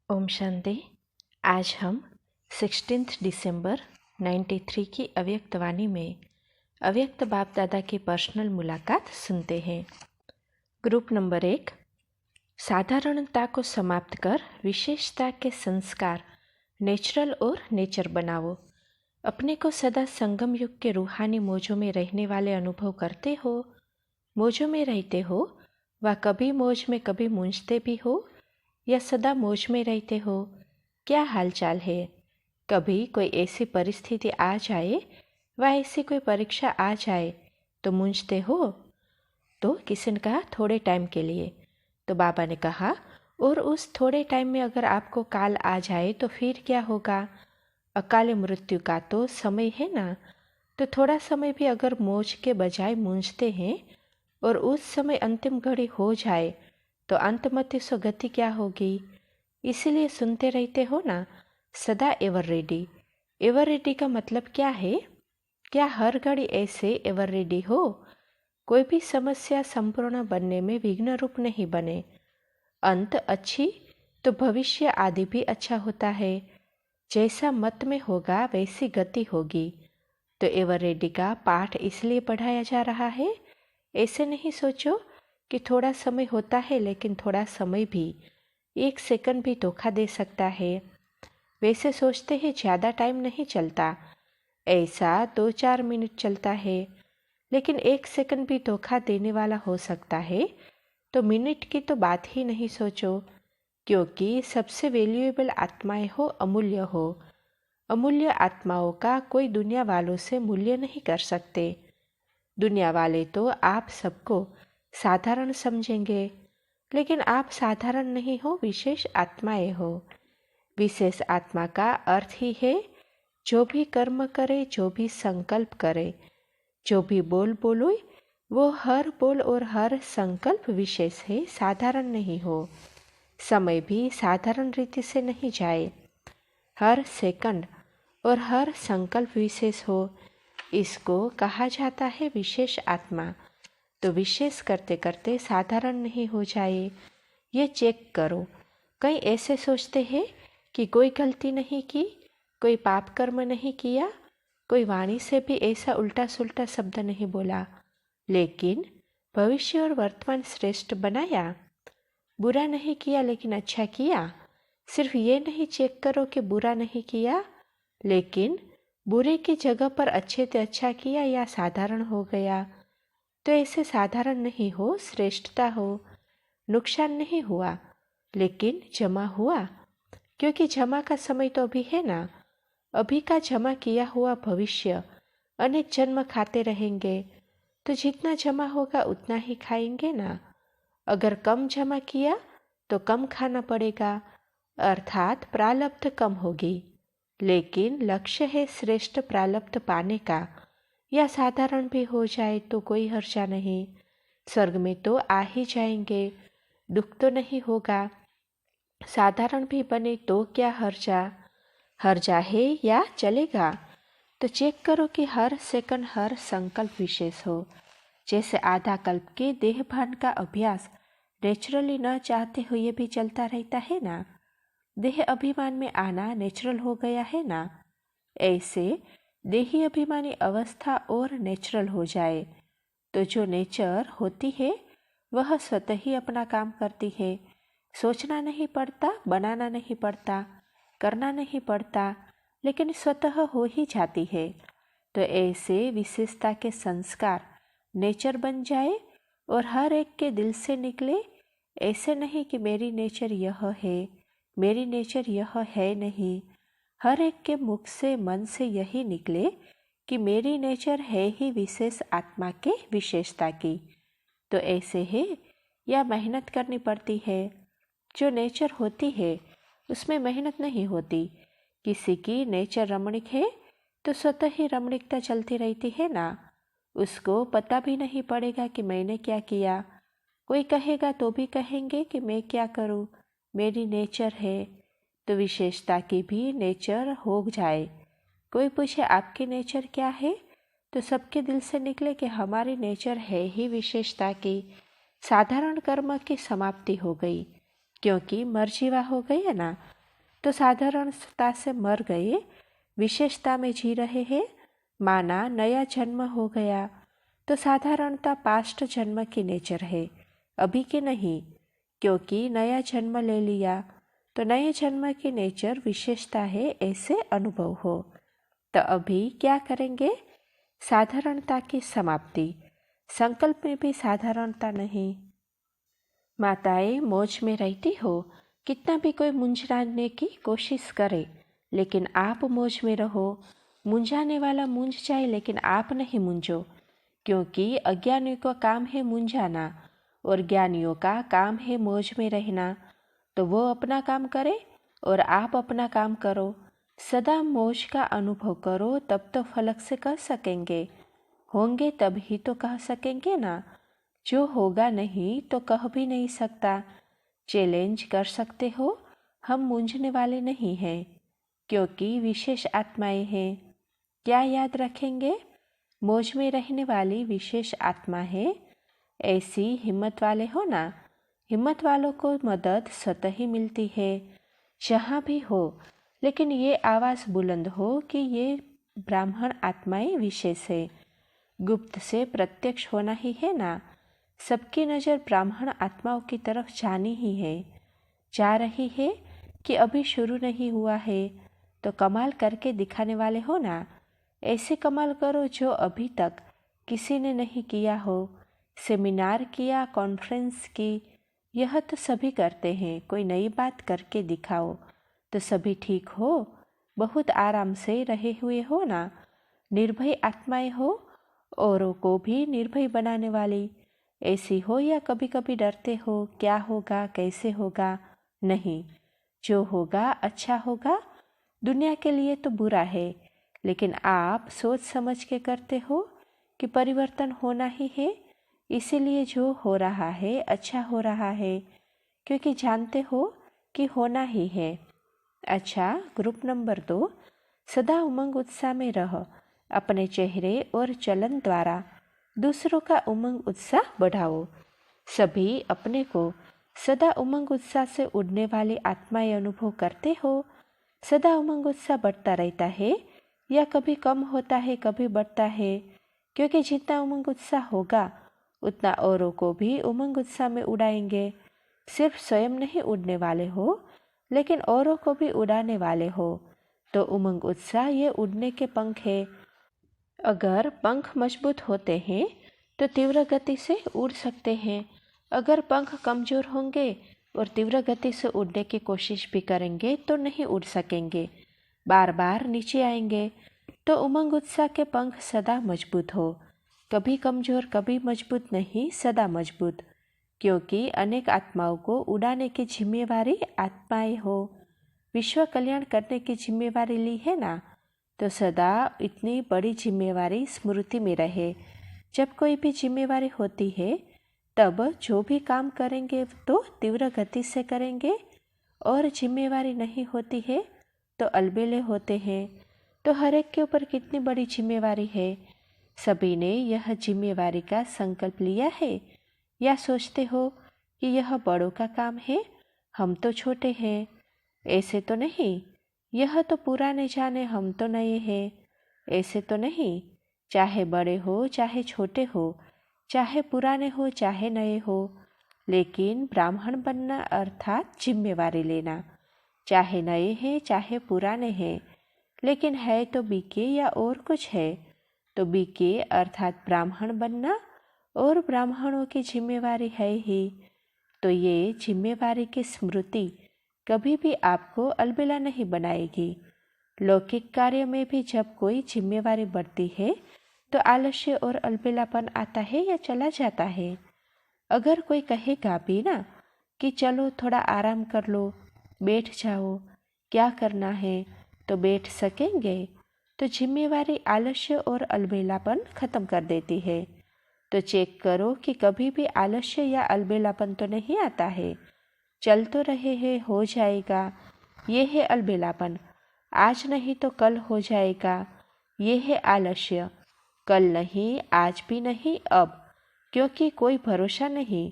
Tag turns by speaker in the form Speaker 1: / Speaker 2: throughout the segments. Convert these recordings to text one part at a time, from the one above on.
Speaker 1: ओम शांति। आज हम 16 दिसंबर 93 की अव्यक्त वाणी में अव्यक्त बाप दादा की पर्सनल मुलाकात सुनते हैं। Group number 1। साधारणता को समाप्त कर विशेषता के संस्कार नेचुरल और नेचर बनाओ। अपने को सदा संगम युग के रूहानी मौजों में रहने वाले अनुभव करते हो। मौजों में रहते हो व कभी मौज में कभी मूंझते भी हो या सदा मौज में रहते हो। क्या हालचाल है? कभी कोई ऐसी परिस्थिति आ जाए व ऐसी कोई परीक्षा आ जाए तो मूंझते हो। तो किसी ने कहा थोड़े टाइम के लिए। तो बाबा ने कहा और उस थोड़े टाइम में अगर आपको काल आ जाए तो फिर क्या होगा? अकाल मृत्यु का तो समय है ना। तो थोड़ा समय भी अगर मौज के बजाय मूंझते हैं और उस समय अंतिम घड़ी हो जाए तो अंतमति सो गति क्या होगी? इसीलिए सुनते रहते हो ना, सदा एवर रेडी। एवर रेडी का मतलब क्या है? क्या हर घड़ी ऐसे एवर रेडी हो? कोई भी समस्या संपूर्ण बनने में विघ्न रूप नहीं बने। अंत अच्छी तो भविष्य आदि भी अच्छा होता है। जैसा मत में होगा वैसी गति होगी। तो एवर रेडी का पाठ इसलिए पढ़ाया जा रहा है। ऐसे नहीं सोचो कि थोड़ा समय होता है, लेकिन थोड़ा समय भी 1 सेकंड भी धोखा दे सकता है। वैसे सोचते हैं ज़्यादा टाइम नहीं चलता, ऐसा 2-4 मिनट चलता है, लेकिन 1 सेकंड भी धोखा देने वाला हो सकता है। तो मिनट की तो बात ही नहीं सोचो, क्योंकि सबसे वैल्यूएबल आत्माएं हो, अमूल्य हो। अमूल्य आत्माओं का कोई दुनिया वालों से मूल्य नहीं कर सकते। दुनिया वाले तो आप सबको साधारण समझेंगे, लेकिन आप साधारण नहीं हो, विशेष आत्माएं हो। विशेष आत्मा का अर्थ ही है जो भी कर्म करे, जो भी संकल्प करे, जो भी बोल बोलो, वो हर बोल और हर संकल्प विशेष है, साधारण नहीं हो। समय भी साधारण रीति से नहीं जाए। हर सेकंड और हर संकल्प विशेष हो। इसको कहा जाता है विशेष आत्मा। तो विशेष करते करते साधारण नहीं हो जाए, ये चेक करो। कई ऐसे सोचते हैं कि कोई गलती नहीं की, कोई पाप कर्म नहीं किया, कोई वाणी से भी ऐसा उल्टा सुल्टा शब्द नहीं बोला, लेकिन भविष्य और वर्तमान श्रेष्ठ बनाया। बुरा नहीं किया लेकिन अच्छा किया। सिर्फ ये नहीं चेक करो कि बुरा नहीं किया, लेकिन बुरे की जगह पर अच्छे से अच्छा किया या साधारण हो गया। तो ऐसे साधारण नहीं हो, श्रेष्ठता हो। नुकसान नहीं हुआ, लेकिन जमा हुआ, क्योंकि जमा का समय तो अभी है ना। अभी का जमा किया हुआ भविष्य अनेक जन्म खाते रहेंगे, तो जितना जमा होगा उतना ही खाएंगे ना। अगर कम जमा किया तो कम खाना पड़ेगा, अर्थात प्रारब्ध कम होगी। लेकिन लक्ष्य है श्रेष्ठ प्रारब्ध पाने का। या साधारण भी हो जाए तो कोई हर्जा नहीं। स्वर्ग में तो आ ही जाएंगे, दुख तो नहीं होगा। साधारण भी बने तो क्या हर्जा? हर्जा है या चलेगा? तो चेक करो कि हर सेकंड हर संकल्प विशेष हो। जैसे आधा कल्प के देहभान का अभ्यास नेचुरली न चाहते हुए भी चलता रहता है ना। देह अभिमान में आना नेचुरल हो गया है ना। ऐसे देही अभिमानी अवस्था और नेचुरल हो जाए तो जो नेचर होती है वह स्वतः ही अपना काम करती है। सोचना नहीं पड़ता, बनाना नहीं पड़ता, करना नहीं पड़ता, लेकिन स्वतः हो ही जाती है। तो ऐसे विशेषता के संस्कार नेचर बन जाए और हर एक के दिल से निकले। ऐसे नहीं कि मेरी नेचर यह है, मेरी नेचर यह है नहीं। हर एक के मुख से, मन से यही निकले कि मेरी नेचर है ही विशेष आत्मा के विशेषता की। तो ऐसे है या मेहनत करनी पड़ती है? जो नेचर होती है उसमें मेहनत नहीं होती। किसी की नेचर रमणीक है तो स्वतः ही रमणीकता चलती रहती है ना। उसको पता भी नहीं पड़ेगा कि मैंने क्या किया। कोई कहेगा तो भी कहेंगे कि मैं क्या करूं, मेरी नेचर है। तो विशेषता की भी नेचर हो जाए। कोई पूछे आपकी नेचर क्या है, तो सबके दिल से निकले कि हमारी नेचर है ही विशेषता की। साधारण कर्म की समाप्ति हो गई, क्योंकि मर्जीवा हो गई है ना। तो साधारणता से मर गए, विशेषता में जी रहे हैं। माना नया जन्म हो गया तो साधारणता पास्ट जन्म की नेचर है, अभी की नहीं, क्योंकि नया जन्म ले लिया तो नए जन्म की नेचर विशेषता है, ऐसे अनुभव हो। तो अभी क्या करेंगे? साधारणता की समाप्ति। संकल्प में भी साधारणता नहीं। माताएं मौज में रहती हो, कितना भी कोई मुंझाने की कोशिश करे, लेकिन आप मौज में रहो। मुंझाने वाला मुंझ जाए लेकिन आप नहीं मुंझो, क्योंकि अज्ञानियों का काम है मुंझाना और ज्ञानियों का काम है मौज में रहना। तो वो अपना काम करे और आप अपना काम करो। सदा मौज का अनुभव करो, तब तो फलक से कह सकेंगे। होंगे तब ही तो कह सकेंगे ना। जो होगा नहीं तो कह भी नहीं सकता। चैलेंज कर सकते हो, हम मूंझने वाले नहीं हैं, क्योंकि विशेष आत्माएं हैं। क्या याद रखेंगे? मौज में रहने वाली विशेष आत्मा है। ऐसी हिम्मत वाले हो ना। हिम्मत वालों को मदद स्वतः ही मिलती है, जहाँ भी हो। लेकिन ये आवाज़ बुलंद हो कि ये ब्राह्मण आत्माएं विशेष है। गुप्त से प्रत्यक्ष होना ही है ना। सबकी नज़र ब्राह्मण आत्माओं की तरफ जानी ही है, जा रही है कि अभी शुरू नहीं हुआ है। तो कमाल करके दिखाने वाले हो ना। ऐसे कमाल करो जो अभी तक किसी ने नहीं किया हो। सेमिनार किया, कॉन्फ्रेंस की, यह तो सभी करते हैं। कोई नई बात करके दिखाओ तो सभी ठीक हो। बहुत आराम से रहे हुए हो ना। निर्भय आत्माएं हो, औरों को भी निर्भय बनाने वाली। ऐसी हो या कभी कभी डरते हो, क्या होगा, कैसे होगा? नहीं, जो होगा अच्छा होगा। दुनिया के लिए तो बुरा है, लेकिन आप सोच समझ के करते हो कि परिवर्तन होना ही है। इसीलिए जो हो रहा है अच्छा हो रहा है, क्योंकि जानते हो कि होना ही है। अच्छा, ग्रुप नंबर 2, सदा उमंग उत्साह में रह। अपने चेहरे और चलन द्वारा दूसरों का उमंग उत्साह बढ़ाओ। सभी अपने को सदा उमंग उत्साह से उड़ने वाली आत्माएं अनुभव करते हो। सदा उमंग उत्साह बढ़ता रहता है या कभी कम होता है, कभी बढ़ता है, क्योंकि जितना उमंग उत्साह होगा उतना औरों को भी उमंग उत्साह में उड़ाएंगे। सिर्फ स्वयं नहीं उड़ने वाले हो, लेकिन औरों को भी उड़ाने वाले हो। तो उमंग उत्साह ये उड़ने के पंख है। अगर पंख मजबूत होते हैं तो तीव्र गति से उड़ सकते हैं। अगर पंख कमज़ोर होंगे और तीव्र गति से उड़ने की कोशिश भी करेंगे तो नहीं उड़ सकेंगे, बार बार नीचे आएंगे। तो उमंग उत्साह के पंख सदा मजबूत हो, कभी कमज़ोर कभी मजबूत नहीं, सदा मजबूत। क्योंकि अनेक आत्माओं को उड़ाने की जिम्मेवारी आत्माएं हो। विश्व कल्याण करने की जिम्मेवारी ली है ना। तो सदा इतनी बड़ी जिम्मेवारी स्मृति में रहे। जब कोई भी जिम्मेवारी होती है तब जो भी काम करेंगे तो तीव्र गति से करेंगे, और जिम्मेवारी नहीं होती है तो अलबेले होते हैं। तो हर एक के ऊपर कितनी बड़ी जिम्मेवारी है। सभी ने यह जिम्मेवारी का संकल्प लिया है, या सोचते हो कि यह बड़ों का काम है, हम तो छोटे हैं? ऐसे तो नहीं। यह तो पुराने जाने, हम तो नए हैं। ऐसे तो नहीं। चाहे बड़े हो चाहे छोटे हो, चाहे पुराने हो चाहे नए हो, लेकिन ब्राह्मण बनना अर्थात जिम्मेवारी लेना। चाहे नए हैं चाहे पुराने हैं, लेकिन है तो बीके या और कुछ है। तो बीके अर्थात ब्राह्मण बनना, और ब्राह्मणों की जिम्मेवारी है ही। तो ये जिम्मेवारी की स्मृति कभी भी आपको अलबेला नहीं बनाएगी। लौकिक कार्य में भी जब कोई जिम्मेवारी बढ़ती है तो आलस्य और अलबेलापन आता है या चला जाता है। अगर कोई कहेगा भी ना कि चलो थोड़ा आराम कर लो, बैठ जाओ, क्या करना है, तो बैठ सकेंगे? तो जिम्मेवारी आलस्य और अलबेलापन खत्म कर देती है। तो चेक करो कि कभी भी आलस्य या अलबेलापन तो नहीं आता है। चल तो रहे हैं, हो जाएगा, ये है अलबेलापन। आज नहीं तो कल हो जाएगा, ये है आलस्य। कल नहीं, आज भी नहीं, अब, क्योंकि कोई भरोसा नहीं।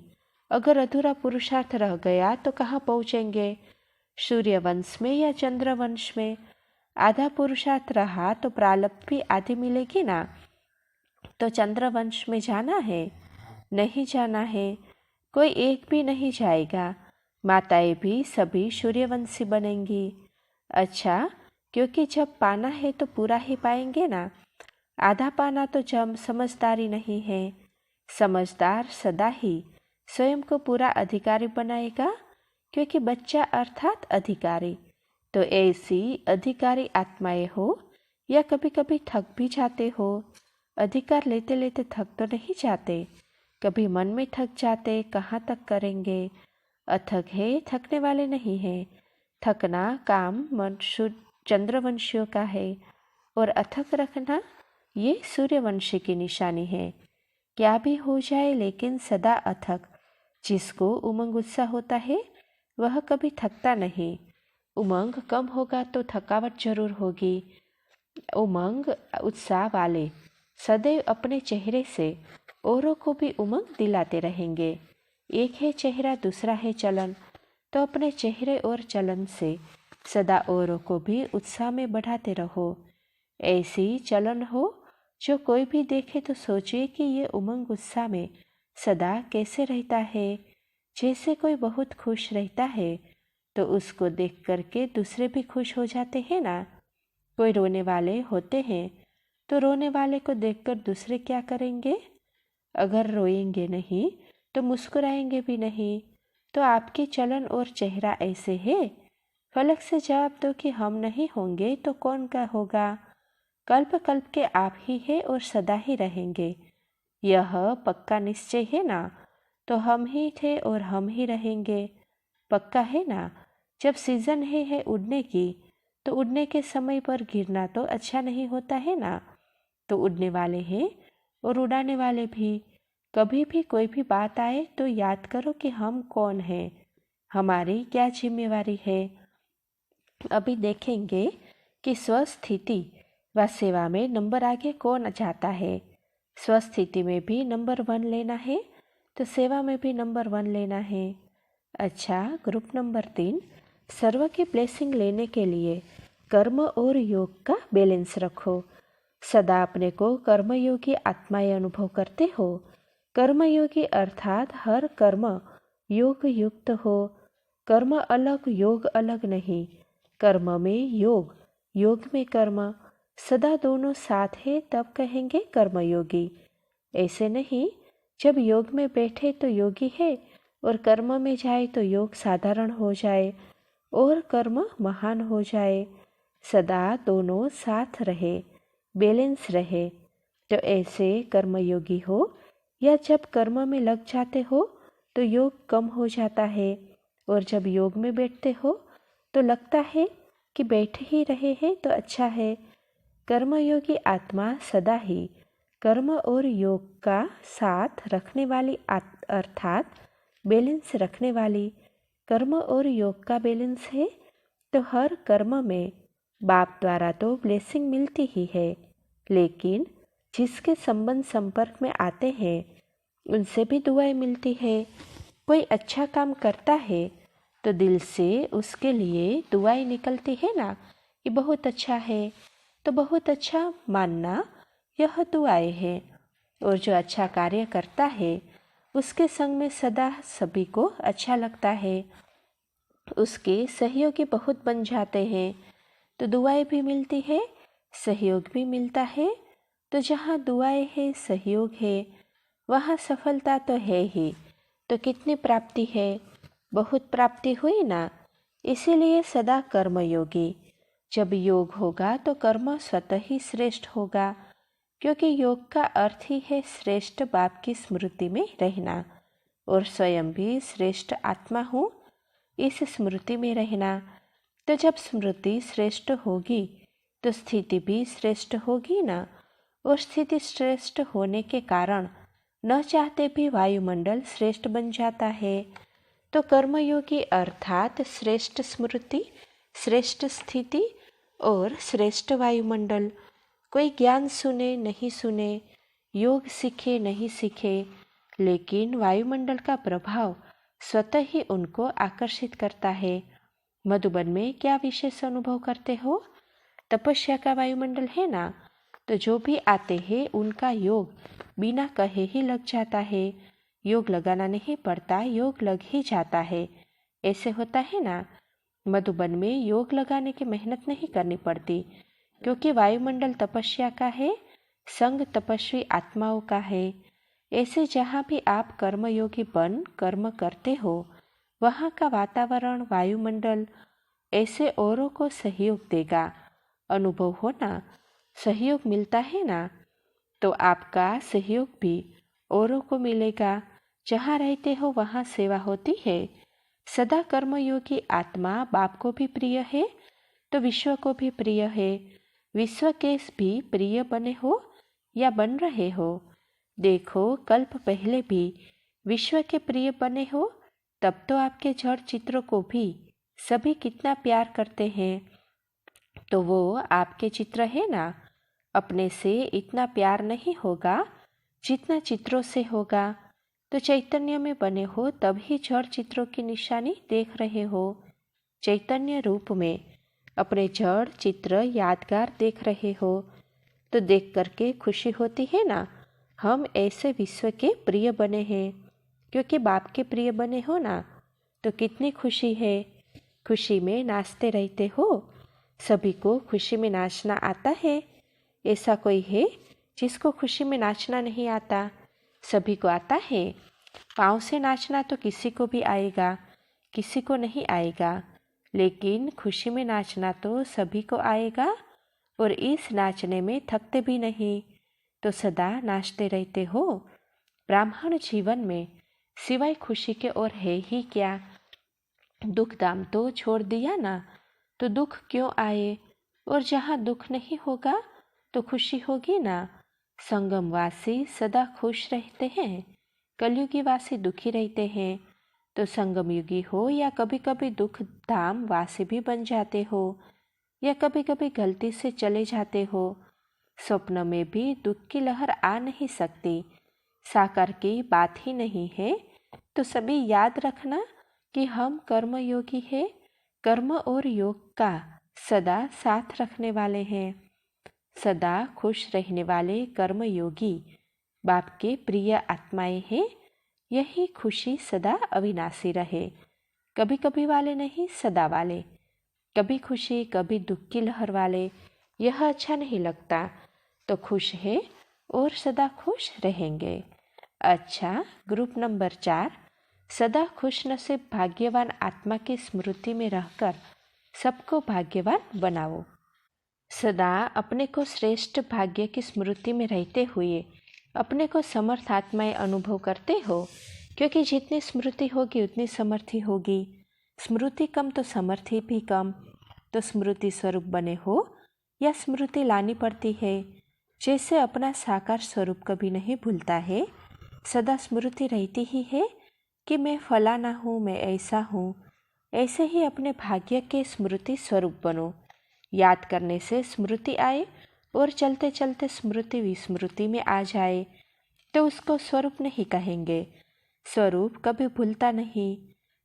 Speaker 1: अगर अधूरा पुरुषार्थ रह गया तो कहाँ पहुँचेंगे? सूर्यवंश में या चंद्रवंश में आधा पुरुषार्थ रहा तो प्रारब्ध भी आधी मिलेगी ना। तो चंद्रवंश में जाना है, नहीं जाना है, कोई एक भी नहीं जाएगा। माताएं भी सभी सूर्यवंशी बनेंगी। अच्छा, क्योंकि जब पाना है तो पूरा ही पाएंगे ना। आधा पाना तो जम समझदारी नहीं है। समझदार सदा ही स्वयं को पूरा अधिकारी बनाएगा, क्योंकि बच्चा अर्थात अधिकारी। तो ऐसी अधिकारी आत्माएं हो या कभी कभी थक भी जाते हो। अधिकार लेते लेते थक तो नहीं जाते, कभी मन में थक जाते, कहाँ तक करेंगे। अथक है, थकने वाले नहीं है। थकना काम चंद्रवंशियों का है और अथक रखना ये सूर्यवंशी की निशानी है। क्या भी हो जाए लेकिन सदा अथक। जिसको उमंग उत्साह होता है वह कभी थकता नहीं। उमंग कम होगा तो थकावट जरूर होगी। उमंग उत्साह वाले सदैव अपने चेहरे से औरों को भी उमंग दिलाते रहेंगे। एक है चेहरा, दूसरा है चलन, तो अपने चेहरे और चलन से सदा औरों को भी उत्साह में बढ़ाते रहो। ऐसी चलन हो जो कोई भी देखे तो सोचे कि ये उमंग उत्साह में सदा कैसे रहता है। जैसे कोई बहुत खुश रहता है तो उसको देख करके दूसरे भी खुश हो जाते हैं ना। कोई रोने वाले होते हैं तो रोने वाले को देखकर दूसरे क्या करेंगे? अगर रोएंगे नहीं तो मुस्कुराएंगे भी नहीं। तो आपकी चलन और चेहरा ऐसे है। फलक से जवाब दो कि हम नहीं होंगे तो कौन का होगा? कल्प कल्प के आप ही है और सदा ही रहेंगे। यह पक्का निश्चय है ना। तो हम ही थे और हम ही रहेंगे। पक्का है ना। जब सीजन है उड़ने की, तो उड़ने के समय पर गिरना तो अच्छा नहीं होता है ना। तो उड़ने वाले हैं और उड़ाने वाले भी। कभी भी कोई भी बात आए तो याद करो कि हम कौन हैं, हमारी क्या जिम्मेवारी है। अभी देखेंगे कि स्वस्थिति व सेवा में नंबर आगे कौन जाता है। स्वस्थिति में भी नंबर 1 लेना है तो सेवा में भी नंबर 1 लेना है। अच्छा, ग्रुप नंबर 3, सर्व की ब्लेसिंग लेने के लिए कर्म और योग का बैलेंस रखो। सदा अपने को कर्मयोगी आत्माएं अनुभव करते हो। कर्मयोगी अर्थात हर कर्म योग युक्त हो। कर्म अलग, योग अलग नहीं। कर्म में योग, योग में कर्म, सदा दोनों साथ है तब कहेंगे कर्मयोगी। ऐसे नहीं, जब योग में बैठे तो योगी है और कर्म में जाए तो योग साधारण हो जाए और कर्म महान हो जाए। सदा दोनों साथ रहे, बैलेंस रहे। तो ऐसे कर्मयोगी हो या जब कर्म में लग जाते हो तो योग कम हो जाता है और जब योग में बैठते हो तो लगता है कि बैठे ही रहे हैं तो अच्छा है। कर्मयोगी आत्मा सदा ही कर्म और योग का साथ रखने वाली अर्थात बैलेंस रखने वाली। कर्म और योग का बैलेंस है तो हर कर्म में बाप द्वारा तो ब्लेसिंग मिलती ही है, लेकिन जिसके संबंध संपर्क में आते हैं उनसे भी दुआएं मिलती है। कोई अच्छा काम करता है तो दिल से उसके लिए दुआएं निकलती है ना कि बहुत अच्छा है, तो बहुत अच्छा मानना यह दुआएं है। और जो अच्छा कार्य करता है उसके संग में सदा सभी को अच्छा लगता है। उसके सहयोगी बहुत बन जाते हैं तो दुआएं भी मिलती है, सहयोग भी मिलता है। तो जहाँ दुआएं है, सहयोग है, वहाँ सफलता तो है ही। तो कितनी प्राप्ति है, बहुत प्राप्ति हुई ना। इसीलिए सदा कर्मयोगी। जब योग होगा तो कर्म स्वतः ही श्रेष्ठ होगा, क्योंकि योग का अर्थ ही है श्रेष्ठ बाप की स्मृति में रहना और स्वयं भी श्रेष्ठ आत्मा हूँ इस स्मृति में रहना। तो जब स्मृति श्रेष्ठ होगी तो स्थिति भी श्रेष्ठ होगी ना। और स्थिति श्रेष्ठ होने के कारण न चाहते भी वायुमंडल श्रेष्ठ बन जाता है। तो कर्मयोगी अर्थात श्रेष्ठ स्मृति, श्रेष्ठ स्थिति और श्रेष्ठ वायुमंडल। कोई ज्ञान सुने नहीं सुने, योग सीखे नहीं सीखे, लेकिन वायुमंडल का प्रभाव स्वतः ही उनको आकर्षित करता है। मधुबन में क्या विशेष अनुभव करते हो? तपस्या का वायुमंडल है ना, तो जो भी आते हैं उनका योग बिना कहे ही लग जाता है। योग लगाना नहीं पड़ता, योग लग ही जाता है। ऐसे होता है ना। मधुबन में योग लगाने की मेहनत नहीं करनी पड़ती, क्योंकि वायुमंडल तपस्या का है, संग तपस्वी आत्माओं का है। ऐसे जहाँ भी आप कर्मयोगी बन कर्म करते हो, वहाँ का वातावरण, वायुमंडल ऐसे औरों को सहयोग देगा। अनुभव हो ना, सहयोग मिलता है ना, तो आपका सहयोग भी औरों को मिलेगा। जहाँ रहते हो वहाँ सेवा होती है। सदा कर्मयोगी आत्मा बाप को भी प्रिय है, तो विश्व को भी प्रिय है। विश्व के भी प्रिय बने हो या बन रहे हो? देखो, कल्प पहले भी विश्व के प्रिय बने हो, तब तो आपके जड़ चित्रों को भी सभी कितना प्यार करते हैं। तो वो आपके चित्र है ना, अपने से इतना प्यार नहीं होगा जितना चित्रों से होगा। तो चैतन्य में बने हो तभी जड़ चित्रों की निशानी देख रहे हो। चैतन्य रूप में अपने जड़ चित्र यादगार देख रहे हो, तो देख करके खुशी होती है ना। हम ऐसे विश्व के प्रिय बने हैं, क्योंकि बाप के प्रिय बने हो ना, तो कितनी खुशी है। खुशी में नाचते रहते हो। सभी को खुशी में नाचना आता है? ऐसा कोई है जिसको खुशी में नाचना नहीं आता? सभी को आता है। पाँव से नाचना तो किसी को भी आएगा, किसी को नहीं आएगा, लेकिन खुशी में नाचना तो सभी को आएगा। और इस नाचने में थकते भी नहीं, तो सदा नाचते रहते हो। ब्राह्मण जीवन में सिवाय खुशी के और है ही क्या? दुख दाम तो छोड़ दिया ना, तो दुख क्यों आए? और जहाँ दुख नहीं होगा तो खुशी होगी ना। संगमवासी सदा खुश रहते हैं, कलयुगी वासी दुखी रहते हैं। तो संगमयुगी हो या कभी कभी दुख धाम वासी भी बन जाते हो, या कभी कभी गलती से चले जाते हो। स्वप्न में भी दुख की लहर आ नहीं सकती, साकार की बात ही नहीं है। तो सभी याद रखना कि हम कर्मयोगी हैं, कर्म और योग का सदा साथ रखने वाले हैं। सदा खुश रहने वाले कर्मयोगी बाप के प्रिय आत्माएं हैं। यही खुशी सदा अविनाशी रहे, कभी कभी वाले नहीं, सदा वाले। कभी खुशी कभी दुख की लहर वाले, यह अच्छा नहीं लगता। तो खुश है और सदा खुश रहेंगे। अच्छा, ग्रुप नंबर 4, सदा खुश नसीब भाग्यवान आत्मा की स्मृति में रहकर सबको भाग्यवान बनाओ। सदा अपने को श्रेष्ठ भाग्य की स्मृति में रहते हुए अपने को समर्थ आत्माएं अनुभव करते हो, क्योंकि जितनी स्मृति होगी उतनी समर्थी होगी। स्मृति कम तो समर्थी भी कम। तो स्मृति स्वरूप बने हो या स्मृति लानी पड़ती है। जैसे अपना साकार स्वरूप कभी नहीं भूलता है, सदा स्मृति रहती ही है कि मैं फलाना हूँ, मैं ऐसा हूँ। ऐसे ही अपने भाग्य के स्मृति स्वरूप बनो। याद करने से स्मृति आए और चलते चलते स्मृति विस्मृति में आ जाए, तो उसको स्वरूप नहीं कहेंगे। स्वरूप कभी भूलता नहीं।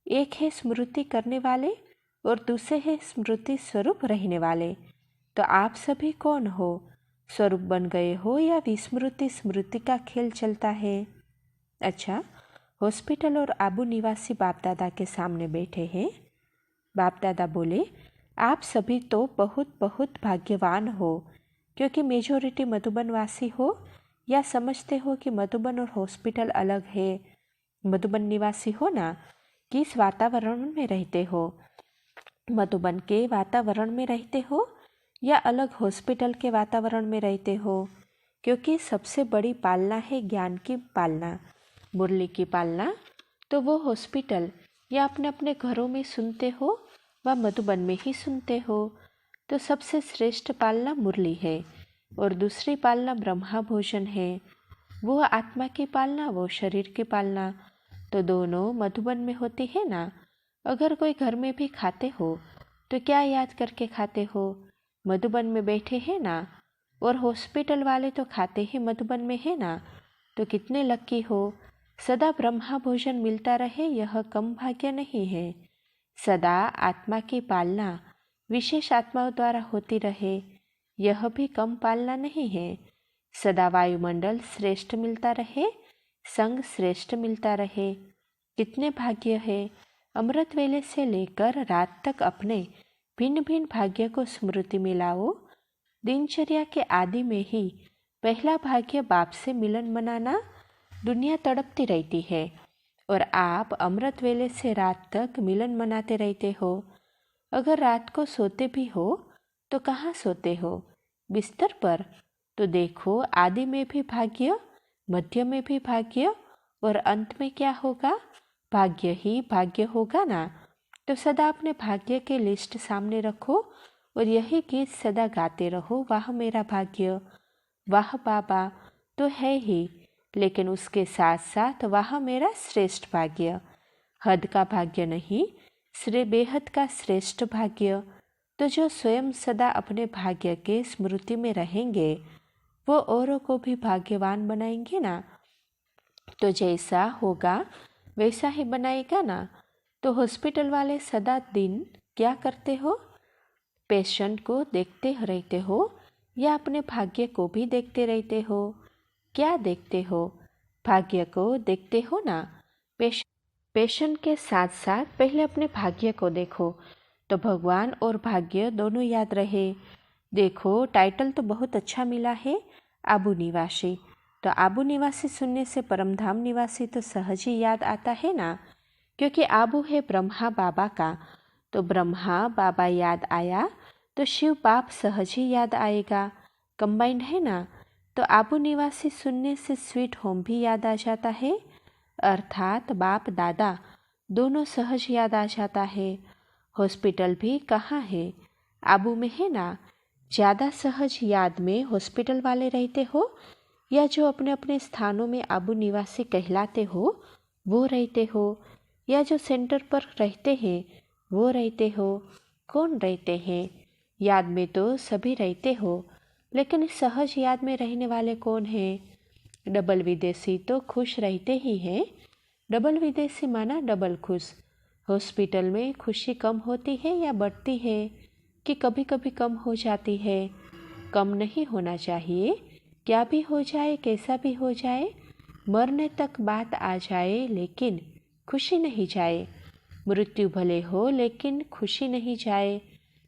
Speaker 1: एक है स्मृति करने वाले और दूसरे है स्मृति स्वरूप रहने वाले। तो आप सभी कौन हो? स्वरूप बन गए हो या विस्मृति स्मृति का खेल चलता है? अच्छा, हॉस्पिटल और आबू निवासी बाप दादा के सामने बैठे हैं। बाप दादा बोले, आप सभी तो बहुत बहुत भाग्यवान हो, क्योंकि मेजोरिटी मधुबन वासी हो, या समझते हो कि मधुबन और हॉस्पिटल अलग है। मधुबन निवासी हो ना, किस वातावरण में रहते हो? मधुबन के वातावरण में रहते हो या अलग हॉस्पिटल के वातावरण में रहते हो? क्योंकि सबसे बड़ी पालना है ज्ञान की पालना, मुरली की पालना। तो वो हॉस्पिटल या अपने अपने घरों में सुनते हो व मधुबन में ही सुनते हो। तो सबसे श्रेष्ठ पालना मुरली है और दूसरी पालना ब्रह्मा भोजन है। वो आत्मा की पालना, वो शरीर की पालना, तो दोनों मधुबन में होती है ना। अगर कोई घर में भी खाते हो तो क्या याद करके खाते हो? मधुबन में बैठे हैं ना। और हॉस्पिटल वाले तो खाते ही मधुबन में है ना। तो कितने लकी हो। सदा ब्रह्मा भोजन मिलता रहे, यह कम भाग्य नहीं है। सदा आत्मा की पालना विशेष आत्माओं द्वारा होती रहे, यह भी कम पालना नहीं है। सदा वायुमंडल श्रेष्ठ मिलता रहे, संग श्रेष्ठ मिलता रहे। कितने भाग्य है। अमृत वेले से लेकर रात तक अपने भिन्न भिन्न भाग्य को स्मृति में लाओ। दिनचर्या के आदि में ही पहला भाग्य बाप से मिलन मनाना। दुनिया तड़पती रहती है और आप अमृत वेले से रात तक मिलन मनाते रहते हो। अगर रात को सोते भी हो तो कहाँ सोते हो? बिस्तर पर। तो देखो, आदि में भी भाग्य, मध्य में भी भाग्य और अंत में क्या होगा? भाग्य ही भाग्य होगा ना। तो सदा अपने भाग्य के लिस्ट सामने रखो और यही गीत सदा गाते रहो, वाह मेरा भाग्य, वाह बाबा तो है ही, लेकिन उसके साथ साथ वाह मेरा श्रेष्ठ भाग्य। हद का भाग्य नहीं, बेहद का श्रेष्ठ भाग्य। तो जो स्वयं सदा अपने भाग्य के स्मृति में रहेंगे वो औरों को भी भाग्यवान बनाएंगे ना। तो जैसा होगा वैसा ही बनाएगा ना। तो हॉस्पिटल वाले सदा दिन क्या करते हो? पेशेंट को देखते रहते हो या अपने भाग्य को भी देखते रहते हो? क्या देखते हो? भाग्य को देखते हो ना। पेशेंट के साथ साथ पहले अपने भाग्य को देखो तो भगवान और भाग्य दोनों याद रहे। देखो, टाइटल तो बहुत अच्छा मिला है, आबू निवासी। तो आबू निवासी सुनने से परमधाम निवासी तो सहज ही याद आता है ना, क्योंकि आबू है ब्रह्मा बाबा का। तो ब्रह्मा बाबा याद आया तो शिव बाप सहज ही याद आएगा, कंबाइंड है ना। तो आबू निवासी सुनने से स्वीट होम भी याद आ जाता है, अर्थात बाप दादा दोनों सहज याद आ जाता है। हॉस्पिटल भी कहाँ है? आबू में है ना। ज़्यादा सहज याद में हॉस्पिटल वाले रहते हो या जो अपने अपने स्थानों में आबू निवासी कहलाते हो वो रहते हो, या जो सेंटर पर रहते हैं वो रहते हो? कौन रहते हैं? याद में तो सभी रहते हो, लेकिन सहज याद में रहने वाले कौन हैं? डबल विदेशी तो खुश रहते ही हैं। डबल विदेशी माना डबल खुश। हॉस्पिटल में खुशी कम होती है या बढ़ती है कि कभी कभी कम हो जाती है? कम नहीं होना चाहिए। क्या भी हो जाए, कैसा भी हो जाए, मरने तक बात आ जाए लेकिन खुशी नहीं जाए। मृत्यु भले हो लेकिन खुशी नहीं जाए।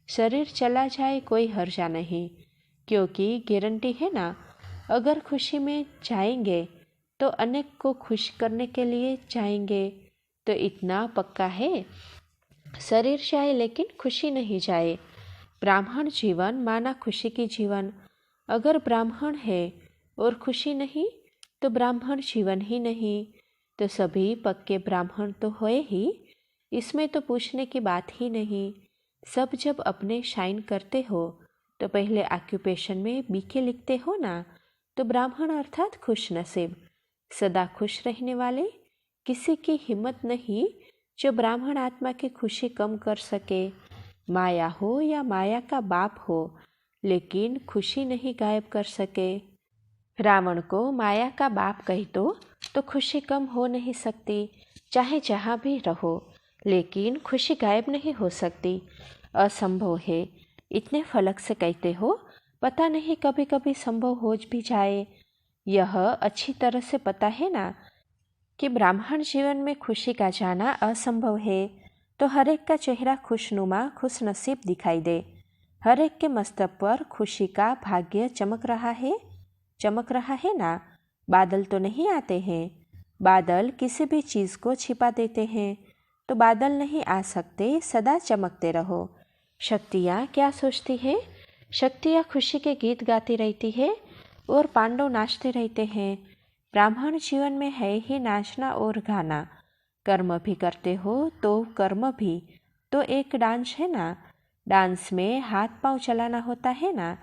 Speaker 1: शरीर चला जाए कोई हर्जा नहीं, क्योंकि गारंटी है ना, अगर खुशी में जाएंगे तो अनेक को खुश करने के लिए जाएंगे। तो इतना पक्का है, शरीर जाए लेकिन खुशी नहीं जाए। ब्राह्मण जीवन माना खुशी की जीवन। अगर ब्राह्मण है और खुशी नहीं तो ब्राह्मण जीवन ही नहीं। तो सभी पक्के ब्राह्मण तो होए ही, इसमें तो पूछने की बात ही नहीं। सब जब अपने शाइन करते हो तो पहले ऑक्यूपेशन में बीके लिखते हो ना। तो ब्राह्मण अर्थात खुश नसीब, सदा खुश रहने वाले। किसी की हिम्मत नहीं जो ब्राह्मण आत्मा की खुशी कम कर सके। माया हो या माया का बाप हो, लेकिन खुशी नहीं गायब कर सके। रावण को माया का बाप कह दो तो खुशी कम हो नहीं सकती, चाहे जहाँ भी रहो, लेकिन खुशी गायब नहीं हो सकती, असंभव है। इतने फलक से कहते हो, पता नहीं कभी कभी संभव हो भी जाए। यह अच्छी तरह से पता है ना कि ब्राह्मण जीवन में खुशी का जाना असंभव है। तो हर एक का चेहरा खुशनुमा खुश नसीब दिखाई दे। हर एक के मस्तक पर खुशी का भाग्य चमक रहा है ना। बादल तो नहीं आते हैं, बादल किसी भी चीज़ को छिपा देते हैं। तो बादल नहीं आ सकते, सदा चमकते रहो। शक्तियाँ क्या सोचती है? शक्तियाँ खुशी के गीत गाती रहती है और पांडव नाचते रहते हैं। ब्राह्मण जीवन में है ही नाचना और गाना। कर्म भी करते हो तो कर्म भी तो एक डांस है ना। डांस में हाथ पांव चलाना होता है ना।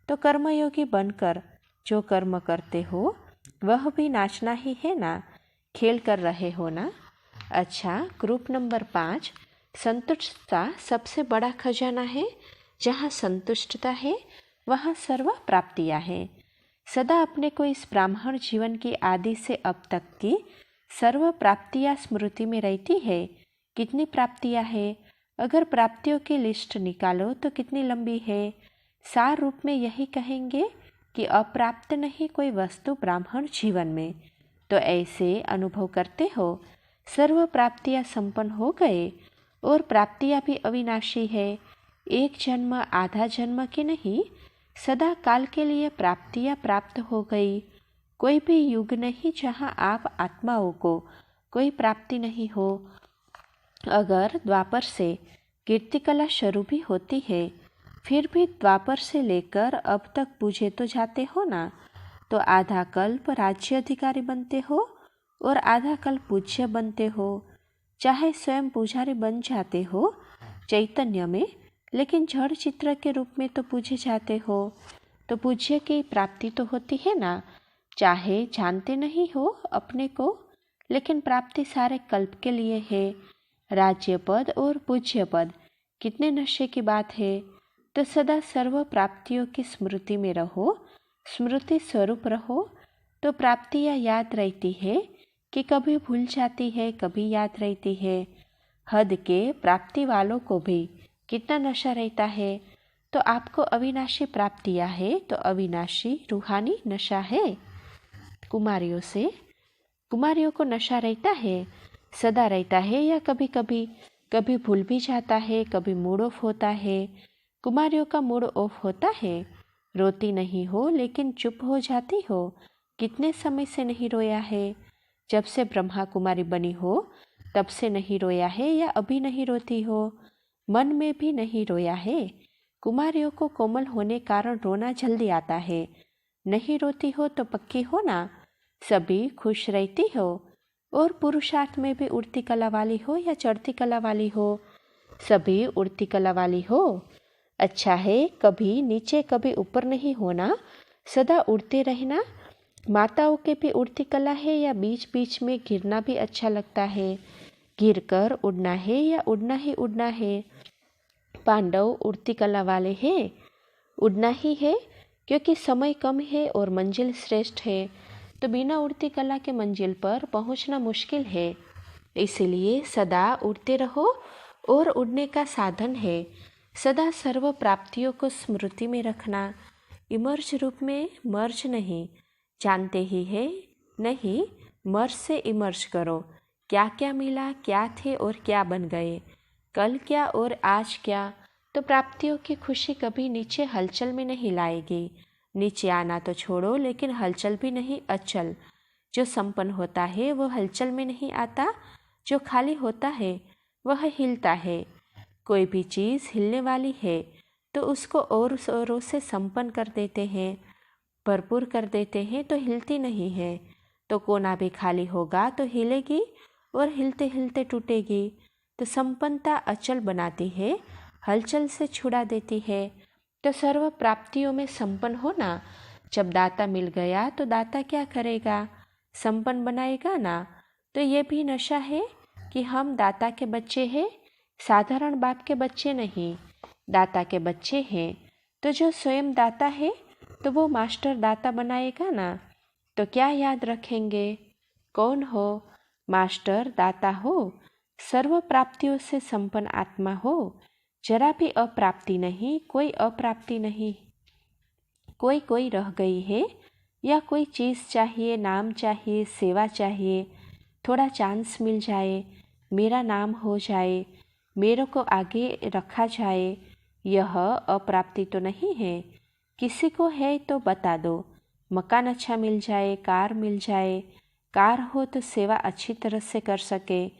Speaker 1: तो कर्मयोगी बनकर जो कर्म करते हो वह भी नाचना ही है ना। खेल कर रहे हो ना। अच्छा, ग्रुप नंबर 5, संतुष्टता सबसे बड़ा खजाना है। जहाँ संतुष्टता है वहाँ सर्व प्राप्तियाँ हैं। सदा अपने को इस ब्राह्मण जीवन की आदि से अब तक की सर्व प्राप्तियाँ स्मृति में रहती है। कितनी प्राप्तियाँ है? अगर प्राप्तियों की लिस्ट निकालो तो कितनी लंबी है। सार रूप में यही कहेंगे कि अप्राप्त नहीं कोई वस्तु ब्राह्मण जीवन में। तो ऐसे अनुभव करते हो सर्व प्राप्तियां संपन्न हो गए और प्राप्तियां भी अविनाशी है। एक जन्म आधा जन्म की नहीं, सदा काल के लिए प्राप्तियां प्राप्त हो गई। कोई भी युग नहीं जहाँ आप आत्माओं को कोई प्राप्ति नहीं हो। अगर द्वापर से कीर्तिकला शुरू भी होती है, फिर भी द्वापर से लेकर अब तक पूजे तो जाते हो ना। तो आधा कल्प राज्य अधिकारी बनते हो और आधा कल्प पूज्य बनते हो। चाहे स्वयं पुजारी बन जाते हो चैतन्य में, लेकिन जड़ चित्र के रूप में तो पूजे जाते हो। तो पूज्य की प्राप्ति तो होती है ना। चाहे जानते नहीं हो अपने को, लेकिन प्राप्ति सारे कल्प के लिए है। राज्य पद और पूज्य पद कितने नशे की बात है। तो सदा सर्व प्राप्तियों की स्मृति में रहो, स्मृति स्वरूप रहो, तो प्राप्तियाँ याद रहती है कि कभी भूल जाती है, कभी याद रहती है। हद के प्राप्ति वालों को भी कितना नशा रहता है। तो आपको अविनाशी प्राप्तियाँ है तो अविनाशी रूहानी नशा है। कुमारियों को नशा रहता है, सदा रहता है या कभी कभी कभी भूल भी जाता है, कभी मूड ऑफ होता है। कुमारियों का मूड ऑफ होता है, रोती नहीं हो लेकिन चुप हो जाती हो। कितने समय से नहीं रोया है। जब से ब्रह्मा कुमारी बनी हो तब से नहीं रोया है या अभी नहीं रोती हो। मन में भी नहीं रोया है। कुमारियों को कोमल होने कारण रोना जल्दी आता है। नहीं रोती हो तो पक्की हो ना, सभी खुश रहती हो। और पुरुषार्थ में भी उड़ती कला वाली हो या चढ़ती कला वाली हो, सभी उड़ती कला वाली हो। अच्छा है कभी नीचे कभी ऊपर नहीं होना, सदा उड़ते रहना। माताओं के भी उड़ती कला है या बीच बीच में गिरना भी अच्छा लगता है। गिर कर उड़ना है या उड़ना ही उड़ना है। पांडव उड़ती कला वाले हैं, उड़ना ही है क्योंकि समय कम है और मंजिल श्रेष्ठ है। तो बिना उड़ती कला के मंजिल पर पहुंचना मुश्किल है। इसलिए सदा उड़ते रहो और उड़ने का साधन है सदा सर्व प्राप्तियों को स्मृति में रखना। इमर्ज रूप में मर्ज नहीं, जानते ही है नहीं, मर्ज से इमर्ज करो। क्या क्या मिला, क्या थे और क्या बन गए, कल क्या और आज क्या। तो प्राप्तियों की खुशी कभी नीचे हलचल में नहीं लाएगी। नीचे आना तो छोड़ो, लेकिन हलचल भी नहीं अचल। जो संपन्न होता है वो हलचल में नहीं आता, जो खाली होता है वह हिलता है। कोई भी चीज़ हिलने वाली है तो उसको और जोरों से संपन्न कर देते हैं, भरपूर कर देते हैं, तो हिलती नहीं है। तो कोना भी खाली होगा तो हिलेगी और हिलते हिलते टूटेगी। तो संपन्नता अचल बनाती है, हलचल से छुड़ा देती है। तो सर्व प्राप्तियों में संपन्न होना। जब दाता मिल गया तो दाता क्या करेगा, संपन्न बनाएगा ना। तो ये भी नशा है कि हम दाता के बच्चे हैं, साधारण बाप के बच्चे नहीं, दाता के बच्चे हैं। तो जो स्वयं दाता है तो वो मास्टर दाता बनाएगा ना। तो क्या याद रखेंगे, कौन हो, मास्टर दाता हो, सर्व प्राप्तियों से संपन्न आत्मा हो। जरा भी अप्राप्ति नहीं, कोई अप्राप्ति नहीं। कोई रह गई है या कोई चीज़ चाहिए, नाम चाहिए, सेवा चाहिए, थोड़ा चांस मिल जाए, मेरा नाम हो जाए, मेरे को आगे रखा जाए, यह अप्राप्ति तो नहीं है। किसी को है तो बता दो, मकान अच्छा मिल जाए, कार मिल जाए, कार हो तो सेवा अच्छी तरह से कर सके।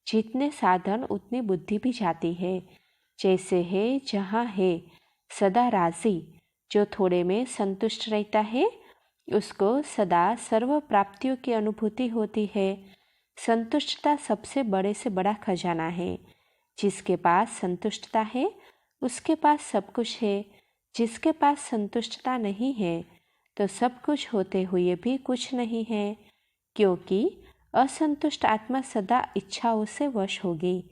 Speaker 1: जितने साधन उतनी बुद्धि भी जाती है। जैसे है जहाँ है सदा राजी, जो थोड़े में संतुष्ट रहता है उसको सदा सर्व प्राप्तियों की अनुभूति होती है। संतुष्टता सबसे बड़े से बड़ा खजाना है। जिसके पास संतुष्टता है उसके पास सब कुछ है। जिसके पास संतुष्टता नहीं है तो सब कुछ होते हुए भी कुछ नहीं है, क्योंकि असंतुष्ट आत्मा सदा इच्छाओं से वश होगी।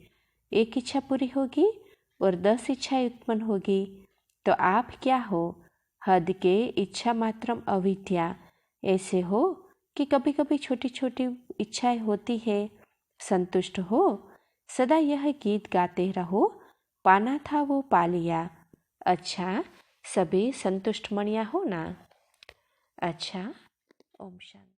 Speaker 1: एक इच्छा पूरी होगी और 10 इच्छाएं उत्पन्न होगी। तो आप क्या हो, हद के इच्छा मात्रम अविद्या। ऐसे हो कि कभी कभी छोटी छोटी इच्छाएं होती है, संतुष्ट हो, सदा यह गीत गाते रहो, पाना था वो पा लिया। अच्छा, सभी संतुष्ट मणिया हो ना। अच्छा, ओम शांति।